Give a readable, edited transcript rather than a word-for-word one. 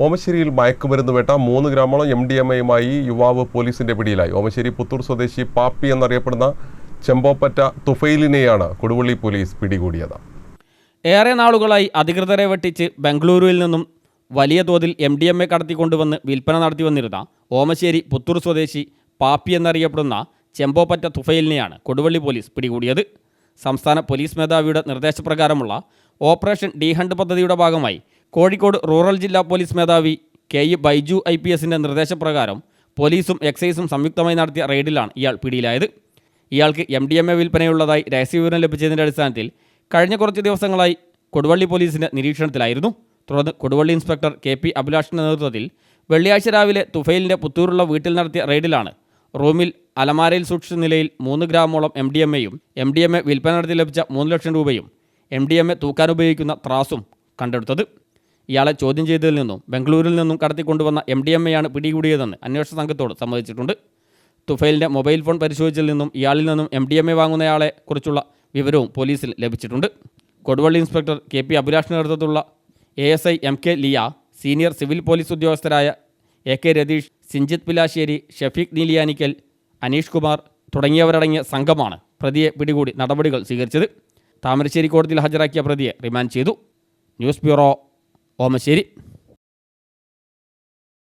ഓമശ്ശേരിയിൽ മയക്കുമരുന്ന് വേട്ട 3 ഗ്രാമോളം MDMA-യുമായി യുവാവ് പോലീസിന്റെ പിടിയിലായി. ഓമശ്ശേരി പുത്തൂർ സ്വദേശി പാപ്പി എന്നറിയപ്പെടുന്ന ചെമ്പോപ്പറ്റ തുഫൈലിനെയാണ് കൊടുവള്ളി പോലീസ് പിടികൂടിയത്. ഏറെ നാളുകളായി അധികൃതരെ വെട്ടിച്ച് ബംഗളൂരുവിൽ നിന്നും വലിയ തോതിൽ MDMA കടത്തിക്കൊണ്ടുവന്ന് വിൽപ്പന നടത്തി വന്നിരുന്ന ഓമശ്ശേരി പുത്തൂർ സ്വദേശി പാപ്പി എന്നറിയപ്പെടുന്ന ചെമ്പോപ്പറ്റ തുഫൈലിനെയാണ് കൊടുവള്ളി പോലീസ് പിടികൂടിയത്. സംസ്ഥാന പോലീസ് മേധാവിയുടെ നിർദ്ദേശപ്രകാരമുള്ള ഓപ്പറേഷൻ ഡി ഹണ്ട് പദ്ധതിയുടെ ഭാഗമായി കോഴിക്കോട് റൂറൽ ജില്ലാ പോലീസ് മേധാവി KE ബൈജു IPSന്റെ നിർദ്ദേശപ്രകാരം പോലീസും എക്സൈസും സംയുക്തമായി നടത്തിയ റെയ്ഡിലാണ് ഇയാൾ പിടിയിലായത്. ഇയാൾക്ക് MDMA വിൽപ്പനയുള്ളതായി രഹസ്യവിവരം ലഭിച്ചതിൻ്റെ അടിസ്ഥാനത്തിൽ കഴിഞ്ഞ കുറച്ച് ദിവസങ്ങളായി കൊടുവള്ളി പോലീസിൻ്റെ നിരീക്ഷണത്തിലായിരുന്നു. തുടർന്ന് കൊടുവള്ളി ഇൻസ്പെക്ടർ KP അഭിലാഷിൻ്റെ നേതൃത്വത്തിൽ വെള്ളിയാഴ്ച രാവിലെ തുഫൈലിൻ്റെ പുത്തൂരുള്ള വീട്ടിൽ നടത്തിയ റെയ്ഡിലാണ് റൂമിൽ അലമാരയിൽ സൂക്ഷിച്ച നിലയിൽ 3 ഗ്രാമോളം MDMA-യും MDMA വിൽപ്പന നടത്തി ലഭിച്ച 3 ലക്ഷം രൂപയും MDMA തൂക്കാനുപയോഗിക്കുന്ന ത്രാസും കണ്ടെടുത്തത്. ഇയാളെ ചോദ്യം ചെയ്തതിൽ നിന്നും ബംഗളൂരിൽ നിന്നും കടത്തിക്കൊണ്ടുവന്ന MDMA-യാണ് പിടികൂടിയതെന്ന് അന്വേഷണ സംഘത്തോട് സമ്മതിച്ചിട്ടുണ്ട്. തുഫൈലിൻ്റെ മൊബൈൽ ഫോൺ പരിശോധിച്ചതിൽ നിന്നും ഇയാളിൽ നിന്നും MDMA വാങ്ങുന്നയാളെ കുറിച്ചുള്ള വിവരവും പോലീസിൽ ലഭിച്ചിട്ടുണ്ട്. കൊടുവള്ളി ഇൻസ്പെക്ടർ KP അഭിലാഷിൻ്റെ നേതൃത്വത്തിലുള്ള ASI MK Liya, senior civil police ഉദ്യോഗസ്ഥരായ AK രതീഷ്, സിഞ്ചിത് പിലാശ്ശേരി, ഷഫീഖ് നീലിയാനിക്കൽ, അനീഷ് കുമാർ തുടങ്ങിയവരടങ്ങിയ സംഘമാണ് പ്രതിയെ പിടികൂടി നടപടികൾ സ്വീകരിച്ചത്. താമരശ്ശേരി കോടതിയിൽ ഹാജരാക്കിയ പ്രതിയെ റിമാൻഡ് ചെയ്തു. News bureau, Omassery.